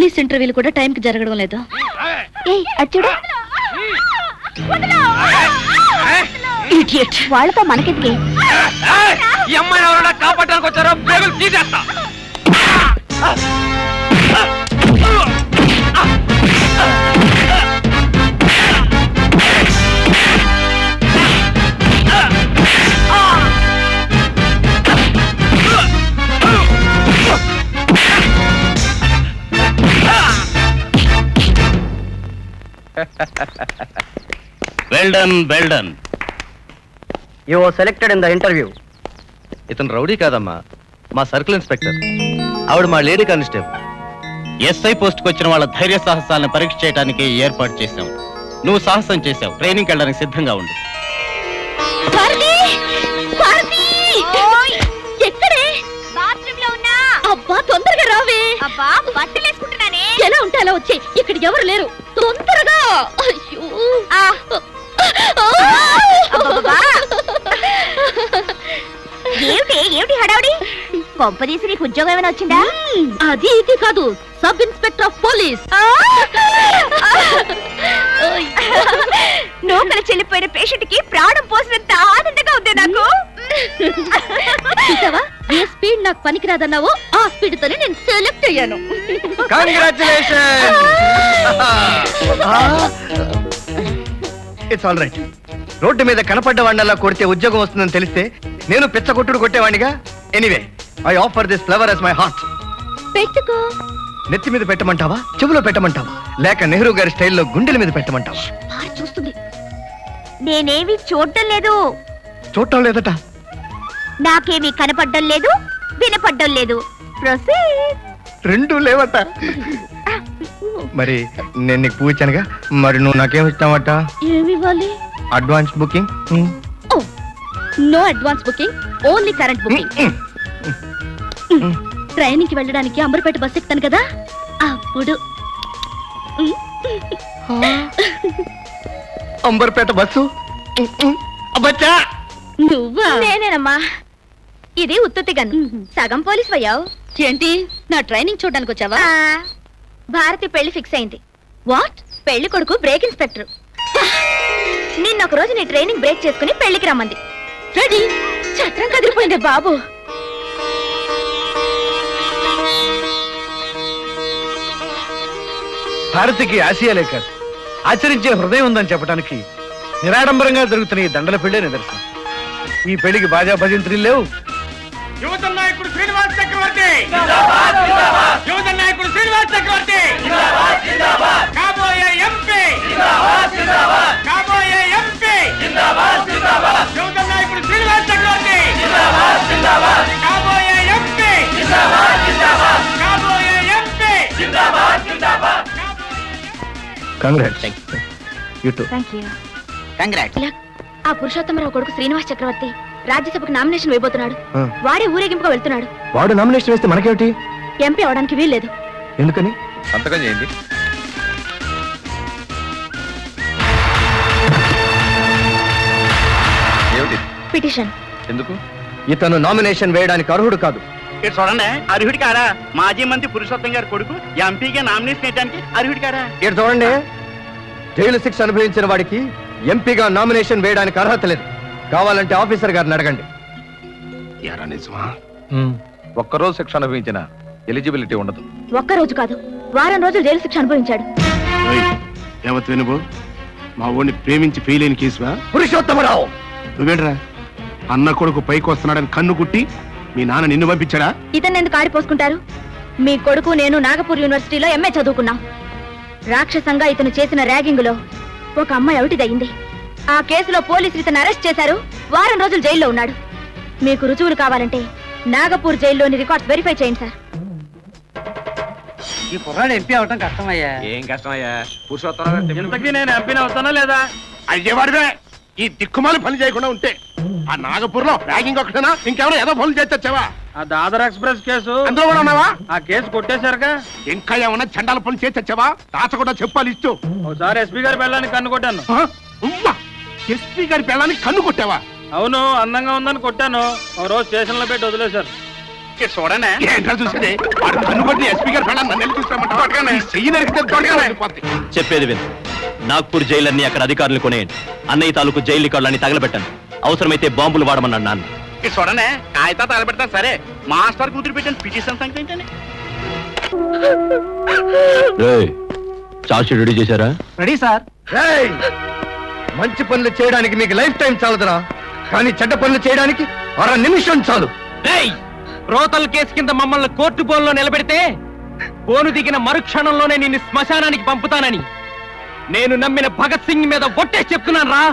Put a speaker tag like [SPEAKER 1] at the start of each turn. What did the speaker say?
[SPEAKER 1] Police ఇంటర్వ్యూలు కూడా టైంకి జరగడం లేదు.
[SPEAKER 2] వాళ్ళతో మనకెందుకే?
[SPEAKER 3] ఈ అమ్మాయిని ఎవరైనా కాపాడడానికి వచ్చారో బేగులు తీసేస్తా.
[SPEAKER 4] Well done, well done.
[SPEAKER 5] You were selected in the interview.
[SPEAKER 6] ఇతను రౌడీ కాదమ్మా, మా సర్కిల్ ఇన్స్పెక్టర్. ఆవిడ మా లేడీ కానిస్టేబుల్.
[SPEAKER 4] ఎస్ఐ పోస్ట్కి వచ్చిన వాళ్ళ ధైర్య సాహసాలను పరీక్ష చేయడానికి ఏర్పాటు చేశాం. నువ్వు సాహసం చేశావు, ట్రైనింగ్కి వెళ్ళడానికి సిద్ధంగా ఉండు.
[SPEAKER 1] ఎక్కడే?
[SPEAKER 2] బాత్రూంలో ఉన్నా.
[SPEAKER 1] అబ్బా తొందరగా రావే.
[SPEAKER 2] అబ్బా బట్టలు వేసుకుంటున్నానే.
[SPEAKER 1] ఎలా ఉంటే అలా వచ్చే, ఇక్కడ ఎవరు లేరు, తొందరగా. అయ్యో
[SPEAKER 2] ఏమిటి హడావుడి? కొంపదీసి నీకు ఉద్యోగం ఏమైనా వచ్చిందా?
[SPEAKER 1] అది ఇది కాదు, సబ్ ఇన్స్పెక్టర్ ఆఫ్ పోలీస్.
[SPEAKER 2] నూకలు చెల్లిపోయిన పేషెంట్ కి ప్రాణం పోసినంత ఆనందంగా ఉంది నాకు.
[SPEAKER 1] చూసావా, ఏ స్పీడ్ నాకు పనికిరాదన్నావో ఆ స్పీడ్ తోనే నేను సెలెక్ట్ అయ్యాను.
[SPEAKER 6] Congratulations. It's all right. Road మీద కనపడ్డ వాడినల్లా కొడితే ఉద్యోగం వస్తుందని తెలిస్తే నేను పిచ్చ కొట్టుడు కొట్టేవాడిగా. Anyway, I offer this flower as my heart.
[SPEAKER 1] పెట్టుకో.
[SPEAKER 6] నెత్తి మీద పెట్టమంటావా, చెవులో పెట్టమంటావా, లేక నెహ్రూ గారి స్టైల్లో గుండెల మీద పెట్టమంటావా?
[SPEAKER 1] చూస్తుంది.
[SPEAKER 2] నేనేమి చూడటం లేదు.
[SPEAKER 6] చూడటం లేదట.
[SPEAKER 2] నాకేమీ కనపడ్డం లేదు, వినపడ్డం లేదు. ప్రొసీడ్.
[SPEAKER 6] రెండూ లేవట. మరి నేను నీకు పూచానుగా, మరి నువ్వు నాకేం ఇస్తావట?
[SPEAKER 1] ఏమి ఇవ్వాలి?
[SPEAKER 6] Advance booking.
[SPEAKER 1] No advance booking, only current booking. Training కి వెళ్ళడానికి అంబర్పేట బస్ ఎక్కుతాను కదా, అప్పుడు.
[SPEAKER 6] అంబర్పేట బస్సు? అబ్బచ్చా,
[SPEAKER 1] నువ్వా?
[SPEAKER 2] నేనేనమ్మా. ఇది ఉత్తుతిగన్. సగం పోలీస్ అయ్యావు.
[SPEAKER 1] ఏంటి, నా ట్రైనింగ్ చూడడానికి వచ్చావా?
[SPEAKER 2] భారతి పెళ్లి ఫిక్స్ అయింది.
[SPEAKER 1] వాట్?
[SPEAKER 2] పెళ్లి కొడుకు బ్రేక్ ఇన్స్పెక్టర్. నిన్న ఒక రోజు నీ ట్రైనింగ్ బ్రేక్ చేసుకుని పెళ్లికి రమ్మంది.
[SPEAKER 1] రెడీ. చట్రం కదిలిపోయింది బాబు.
[SPEAKER 7] భారతికి ఆసియాలే కాదు, ఆచరించే హృదయం ఉందని చెప్పడానికి నిరాడంబరంగా జరుగుతున్న ఈ దండల పెళ్లే నిదర్శనం. ఈ పెళ్లికి బాజా భజంత్రీలు లేవు.
[SPEAKER 3] యువత నాయకుడు శ్రీనివాస్ చక్రవర్తి, యువత నాయకుడు శ్రీనివాస్ చక్రవర్తి, కాబోయే ఎంపీ, కాబోయే ఎంపీ, యువత నాయకుడు శ్రీనివాస్ చక్రవర్తి, కాబోయే ఎంపీ, కాబోయే MP.
[SPEAKER 6] Congrats. You to.
[SPEAKER 4] Congrats.
[SPEAKER 2] ఆ పురుషోత్తమరావు కొడుకు శ్రీనివాస్ చక్రవర్తి రాజ్యసభకు నామినేషన్ వేయబోతున్నాడు. వాడే ఊరేగింపుగా వెళ్తున్నాడు.
[SPEAKER 6] వాడు నామినేషన్ వేస్తే మనకేమిటి?
[SPEAKER 2] ఎంపీ అవడానికి వీల్లేదు.
[SPEAKER 6] ఎందుకని?
[SPEAKER 8] సంతకం చేయండి. ఏమిటి?
[SPEAKER 2] పిటిషన్.
[SPEAKER 8] ఎందుకు?
[SPEAKER 6] ఇతను నామినేషన్ వేయడానికి అర్హుడు కాదు.
[SPEAKER 4] ఇక్కడ చూడండి, అర్హుడి కారా? మాజీ మంత్రి పురుషోత్తం గారి కొడుకు ఎంపీగా నామినేషన్ వేయడానికి అర్హుడి కారా?
[SPEAKER 6] ఇక్కడ చూడండి, జైలు శిక్ష అనుభవించిన వాడికి ఎంపీగా నామినేషన్ వేయడానికి అర్హత లేదు. కావాలంటే ఆఫీసర్ గారిని అడగండి.
[SPEAKER 8] ఎరా నిజమా? ఒక్కరోజు శిక్ష అనుభవించిన ఎలిజిబిలిటీ ఉండదు.
[SPEAKER 2] ఒక్కరోజు కాదు, వారం రోజులు జైలు శిక్ష అనుభవించాడు.
[SPEAKER 9] దేవత వినుబో, మా ఊడిని ప్రేమించి ఫెయిల్ అయిన కేసువా?
[SPEAKER 6] పురుషోత్తమరావు,
[SPEAKER 9] నువ్వేంట్రా అన్న కొడుకు పైకి వస్తున్నాడని కన్ను కుట్టి మీ నాన్న నిన్ను పంపించాడా?
[SPEAKER 2] ఇతన్ని ఎందుకు ఆడిపోసుకుంటారు? మీ కొడుకు నేను నాగపూర్ యూనివర్సిటీలో ఎంఏ చదువుకున్నాం. రాక్షసంగా ఇతను చేసిన ర్యాగింగ్ లో ఒక అమ్మాయి అవిటిదయింది. ఆ కేసులో పోలీసులు ఇతను అరెస్ట్ చేశారు. వారం రోజులు జైల్లో ఉన్నాడు. మీకు రుజువులు కావాలంటే నాగపూర్ జైల్లోని రికార్డ్స్ వెరిఫై చేయండి సార్.
[SPEAKER 5] ఈ కుర్రాడు ఎంపీ అవటం కష్టమయ్యా.
[SPEAKER 3] ఏం కష్టమయ్యా, పురుషోత్తమరావు
[SPEAKER 4] ఇంతకీ నేను ఎంపీని అవుతానా లేదా?
[SPEAKER 9] అయ్యేవాడివే ఈ దిక్కుమాలి పని చేయకుండా ఉంటే. ఆ నాగపూర్ లో ర్యాగింగ్ ఒకటేనా, ఇంకెవరో ఏదో పనులు చేర్చొచ్చావా?
[SPEAKER 4] ఆ దాదర్ ఎక్స్ప్రెస్ కేసు
[SPEAKER 9] అందులో కూడా ఉన్నావా?
[SPEAKER 4] ఆ కేసు కొట్టేశారుగా.
[SPEAKER 9] ఇంకా ఏమన్నా చండాల పనులు చేర్చొచ్చావా? దాచకుండా చెప్పాలి ఇస్తూ.
[SPEAKER 4] ఒకసారి ఎస్పీ గారి పెళ్ళాన్ని కన్ను కొట్టాను.
[SPEAKER 9] ఎస్పీ గారి పిల్లని కన్ను కొట్టావా?
[SPEAKER 4] అవును, అందంగా ఉందని కొట్టాను. ఒక రోజు స్టేషన్ లో పెట్టి వదిలేశారు.
[SPEAKER 3] చూడనే
[SPEAKER 9] ఏంటో చూసేది వాడు కన్నుబట్టి ఎస్పీ గారు పెళ్ళాం నన్ను వెళ్ళి చూస్తామంటే చెయ్యి నరికితే తొడగానే.
[SPEAKER 4] చెప్పేది విను. నాగ్పూర్ జైలన్నీ అక్కడ అధికారులు కొనేయండి. అన్నయ్య తాలూకు జైలు రికార్డులన్నీ తగలబెట్టాను. అవసరమైతే బాంబులు వాడమన్నాడు నాన్న.
[SPEAKER 3] చూడనే కాగితా తగలబెడతాను సరే మాస్టర్ కూతురు పెట్టాను పిటిషన్ సంగతి ఏంటని
[SPEAKER 4] చార్జ్ షీట్ రెడీ చేశారా?
[SPEAKER 5] Ready sir.
[SPEAKER 6] రేయ్! మంచి పనులు చేయడానికి మీకు లైఫ్ టైం చాలదురా, కానీ చెడ్డ పనులు చేయడానికి 1 నిమిషం చాలు.
[SPEAKER 4] రోతల్ కేసు కింద మమ్మల్ని కోర్టు బోన్లో నిలబెడితే బోను దిగిన మరుక్షణంలోనే నిన్ను శ్మశానానికి పంపుతానని నేను నమ్మిన భగత్ సింగ్ మీద ఒట్టేసి చెప్తున్నాను రా.